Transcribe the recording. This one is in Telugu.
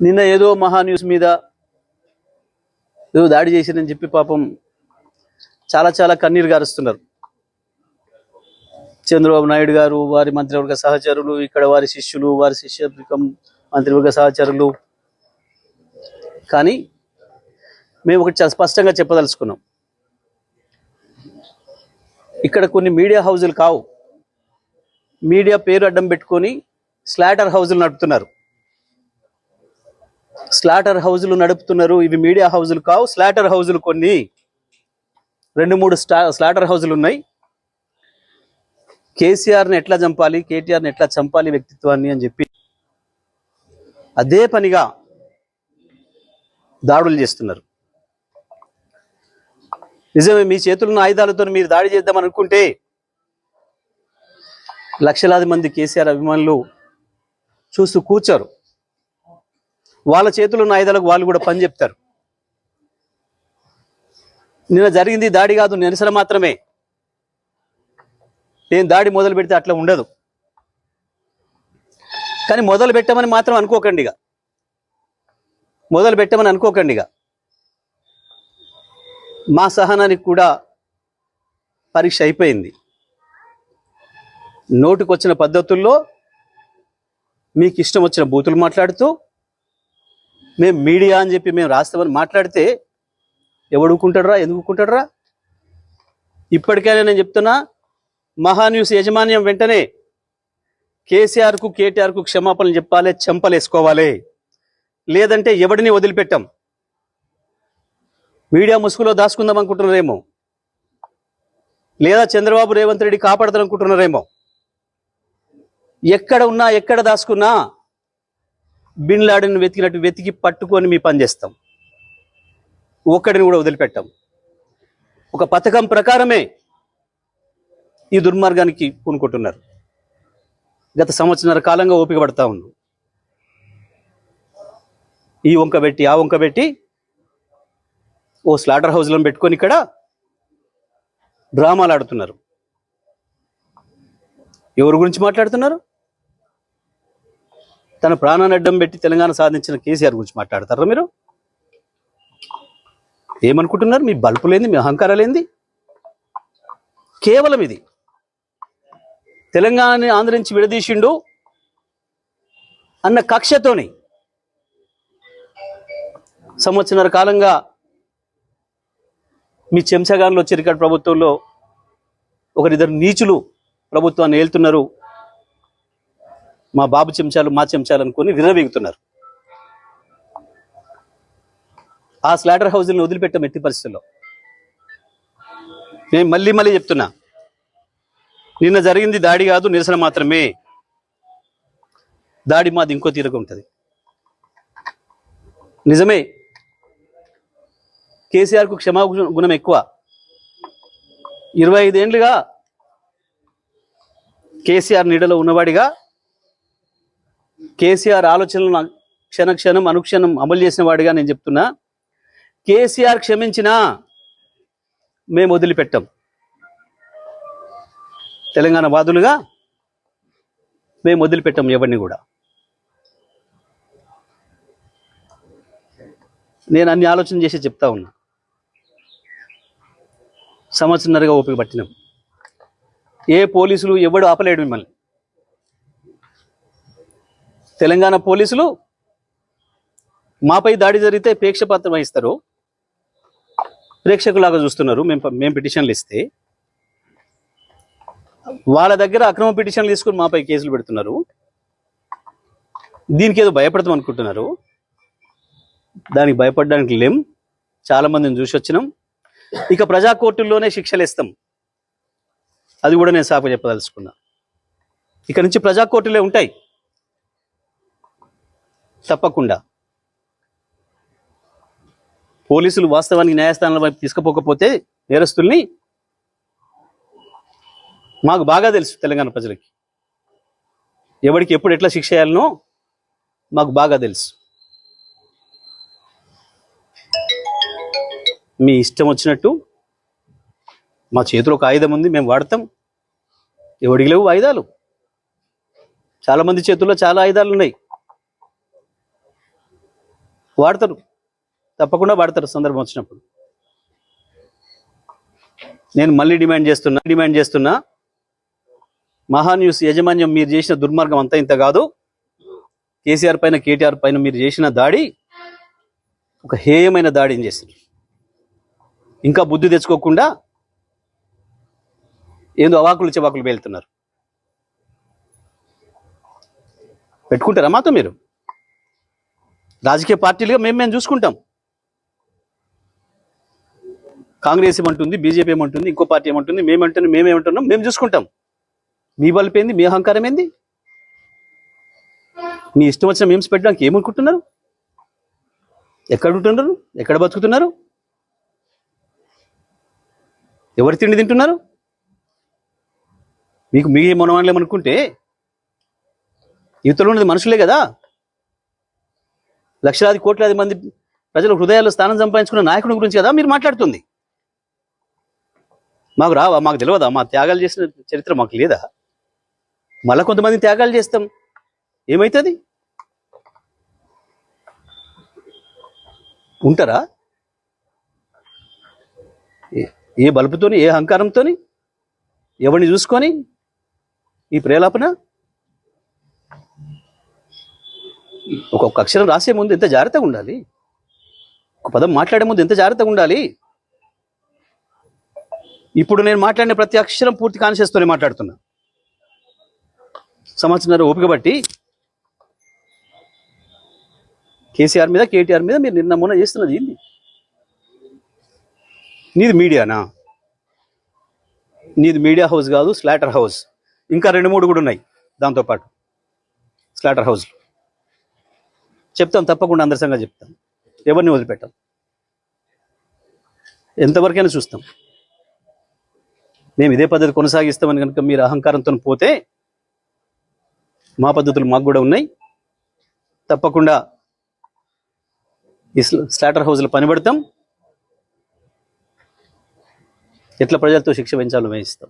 నిన్న ఏదో మహా న్యూస్ మీద ఏదో దాడి చేసిరని చెప్పి పాపం చాలా చాలా కన్నీరు గారుస్తున్నారు. చంద్రబాబు నాయుడు గారు, వారి మంత్రివర్గ సహచరులు, ఇక్కడ వారి శిష్యులు, వారి శిష్యవర్గం మంత్రివర్గ సహచరులు. కానీ మేము ఒకటి చాలా స్పష్టంగా చెప్పదలుచుకున్నాం. ఇక్కడ కొన్ని మీడియా హౌజులు కావు, మీడియా పేరు అడ్డం పెట్టుకొని స్లాటర్ హౌజులు నడుపుతున్నారు. స్లాటర్ హౌజులు నడుపుతున్నారు. ఇవి మీడియా హౌజులు కావు, స్లాటర్ హౌజులు. కొన్ని 2-3 స్లాటర్ హౌజులు ఉన్నాయి. కేసీఆర్ని ఎట్లా చంపాలి, కేటీఆర్ని ఎట్లా చంపాలి వ్యక్తిత్వాన్ని అని చెప్పి అదే పనిగా దాడులు చేస్తున్నారు. నిజమే, మీ చేతుల్లో ఆయుధాలతో మీరు దాడి చేద్దామని అనుకుంటే లక్షలాది మంది కేసీఆర్ అభిమానులు చూస్తూ కూర్చోరు. వాళ్ళ చేతుల్లో ఉన్న ఆయుధాలకు వాళ్ళు కూడా పని చెప్తారు. నిన్న జరిగింది దాడి కాదు, నిరసన మాత్రమే. నేను దాడి మొదలు పెడితే అట్లా ఉండదు. కానీ మొదలు పెట్టమని మాత్రం అనుకోకండిగా, మొదలు పెట్టమని అనుకోకండిగా. మా సహనానికి కూడా పరీక్ష అయిపోయింది. నోటికొచ్చిన పద్ధతుల్లో మీకు ఇష్టం వచ్చిన బూతులు మాట్లాడుతూ మేము మీడియా అని చెప్పి మేము రాస్తామని మాట్లాడితే ఎవడు ఊరుకుంటాడురా, ఎందుకు ఊరుకుంటాడురా? ఇప్పటికైనా నేను చెప్తున్నా, మహాన్యూస్ యాజమాన్యం వెంటనే కేసీఆర్కు కేటీఆర్కు క్షమాపణలు చెప్పాలి, చెంపలేసుకోవాలి. లేదంటే ఎవడిని వదిలిపెట్టాం. మీడియా ముసుగులో దాచుకుందాం అనుకుంటున్నారేమో, లేదా చంద్రబాబు రేవంత్ రెడ్డి కాపాడతారనుకుంటున్నారేమో. ఎక్కడ ఉన్నా, ఎక్కడ దాచుకున్నా బిన్ లాడెన్ వెతికినట్టు వెతికి పట్టుకొని మీ పని చేస్తాం. ఒక్కడిని కూడా వదిలిపెట్టాం. ఒక పథకం ప్రకారమే ఈ దుర్మార్గానికి పూనుకుంటున్నారు. గత సంవత్సరాల కాలంగా ఓపిక పడతా ఉన్నాం. ఈ వంక పెట్టి ఆ వంక పెట్టి ఓ స్లాటర్ హౌస్లను పెట్టుకొని ఇక్కడ డ్రామాలు ఆడుతున్నారు. ఎవరి గురించి మాట్లాడుతున్నారు? తన ప్రాణాన్ని అడ్డం పెట్టి తెలంగాణ సాధించిన కేసీఆర్ గురించి మాట్లాడతారా మీరు? ఏమనుకుంటున్నారు? మీ బల్పు లేని, మీ అహంకారం లేనిది. కేవలం ఇది తెలంగాణని ఆంధ్ర నుంచి విడదీసిండు అన్న కక్షతోని సంవత్సరాల కాలంగా మీ చెంచగాన్లు వచ్చి రికార్డు ప్రభుత్వంలో ఒకరిద్దరు నీచులు ప్రభుత్వాన్ని ఏలుతున్నారు. మా బాబు చెంచాలు, మా చెంచాలు అనుకొని విర్రవీగుతున్నారు. ఆ స్లాటర్ హౌజులను వదిలిపెట్టాం ఎట్టి పరిస్థితుల్లో. నేను మళ్ళీ మళ్ళీ చెప్తున్నా, నిన్న జరిగింది దాడి కాదు, నిరసన మాత్రమే. దాడి మాది ఇంకో తీరుగా ఉంటుంది. నిజమే, కేసీఆర్కు క్షమాగుణం ఎక్కువ. 25 ఏళ్ళుగా కేసీఆర్ నీడలో ఉన్నవాడిగా, కేసీఆర్ ఆలోచనలను క్షణక్షణం అనుక్షణం అమలు చేసిన వాడిగా నేను చెప్తున్నా, కేసీఆర్ క్షమించినా మేము వదిలిపెట్టాం. తెలంగాణ వాదులుగా మేము వదిలిపెట్టాం ఎవరిని కూడా. నేను అన్ని ఆలోచన చేసి చెప్తా ఉన్నా. సంవత్సరంన్నరగా ఓపిక పట్టినాం. ఏ పోలీసులు ఎవడు ఆపలేడు మిమ్మల్ని. తెలంగాణ పోలీసులు మాపై దాడి జరిగితే ప్రేక్షపాత్రం వహిస్తారు, ప్రేక్షకులాగా చూస్తున్నారు. మేము పిటిషన్లు ఇస్తే వాళ్ళ దగ్గర అక్రమ పిటిషన్లు తీసుకుని మాపై కేసులు పెడుతున్నారు. దీనికి ఏదో భయపడతాం అనుకుంటున్నారు. దానికి భయపడడానికి లేం. చాలా మందిని చూసి వచ్చినాం. ఇక ప్రజా కోర్టుల్లోనే శిక్షలు ఇస్తాం. అది కూడా నేను సాకు చెప్పదలుచుకున్నా. ఇక నుంచి ప్రజా కోర్టులే ఉంటాయి తప్పకుండా. పోలీసులు వాస్తవానికి న్యాయస్థానాల వైపు తీసుకుపోకపోతే నేరస్తుల్ని మాకు బాగా తెలుసు. తెలంగాణ ప్రజలకి ఎవరికి ఎప్పుడు ఎట్లా శిక్ష చేయాలనో మాకు బాగా తెలుసు. మీ ఇష్టం వచ్చినట్టు, మా చేతిలో ఒక ఆయుధం ఉంది, మేము వాడతాం. ఎవడికి లేవు ఆయుధాలు? చాలామంది చేతుల్లో చాలా ఆయుధాలు ఉన్నాయి. వాడతారు, తప్పకుండా వాడతారు సందర్భం వచ్చినప్పుడు. నేను మళ్ళీ డిమాండ్ చేస్తున్నా మహాన్యూస్ యాజమాన్యం మీరు చేసిన దుర్మార్గం అంతా ఇంత కాదు. కేసీఆర్ పైన కేటీఆర్ పైన మీరు చేసిన దాడి ఒక హేయమైన దాడిని చేసింది. ఇంకా బుద్ధి తెచ్చుకోకుండా ఏందో అవాకులు చెవాకులు పేలుతున్నారు. పెట్టుకుంటారా మాతో మీరు? రాజకీయ పార్టీలుగా మేము చూసుకుంటాం. కాంగ్రెస్ ఏమంటుంది, బీజేపీ ఏమంటుంది, ఇంకో పార్టీ ఏమంటుంది, మేమేమంటున్నాం, మేము చూసుకుంటాం. మీ బల్పు ఏంది, మీ అహంకారం ఏంది? మీ ఇష్టం వచ్చిన మేమ్స్ పెట్టడానికి ఏమనుకుంటున్నారు? ఎక్కడ ఉంటున్నారు? ఎక్కడ బతుకుతున్నారు? ఎవరి తిండి తింటున్నారు? మీకు మీ మనవాళ్ళేమనుకుంటే యువతలో ఉన్నది మనుషులే కదా. లక్షలాది కోట్లాది మంది ప్రజల హృదయాల్లో స్థానం సంపాదించుకున్న నాయకుడి గురించి కదా మీరు మాట్లాడుతుంది. మాకు రావా? మాకు తెలియదా? మా త్యాగాలు చేసిన చరిత్ర మాకు లేదా? మళ్ళా కొంతమంది త్యాగాలు చేస్తాం, ఏమవుతుంది? ఉంటారా? ఏ బలుపుతోని, ఏ అహంకారంతోని, ఎవరిని చూసుకొని ఈ ప్రేలాపన? ఒక్కొక్క అక్షరం రాసే ముందు ఎంత జాగ్రత్తగా ఉండాలి, ఒక పదం మాట్లాడే ముందు ఎంత జాగ్రత్తగా ఉండాలి. ఇప్పుడు నేను మాట్లాడిన ప్రతి అక్షరం పూర్తి కాన్షియస్తోనే మాట్లాడుతున్నా. సంవత్సరం ఓపిక బట్టి కేసీఆర్ మీద, కేటీఆర్ మీద మీరు నిన్న మొన్న చేస్తున్నది ఏంది? నీది మీడియానా? నీది మీడియా హౌస్ కాదు, స్లాటర్ హౌస్. ఇంకా 2-3 కూడా ఉన్నాయి దాంతోపాటు స్లాటర్ హౌస్లు. చెప్తాం, తప్పకుండా అందరి సంగతి చెప్తాం. ఎవరిని వదిలిపెట్టాం, ఎంతవరకైనా చూస్తాం. మేము ఇదే పద్ధతి కొనసాగిస్తామని కనుక మీరు అహంకారంతో పోతే మా పద్ధతులు మాకు కూడా ఉన్నాయి. తప్పకుండా ఈ స్లాటర్ హౌస్లో పనిపడతాం. ఎట్లా ప్రజలతో శిక్ష పెంచాలో వేయిస్తాం.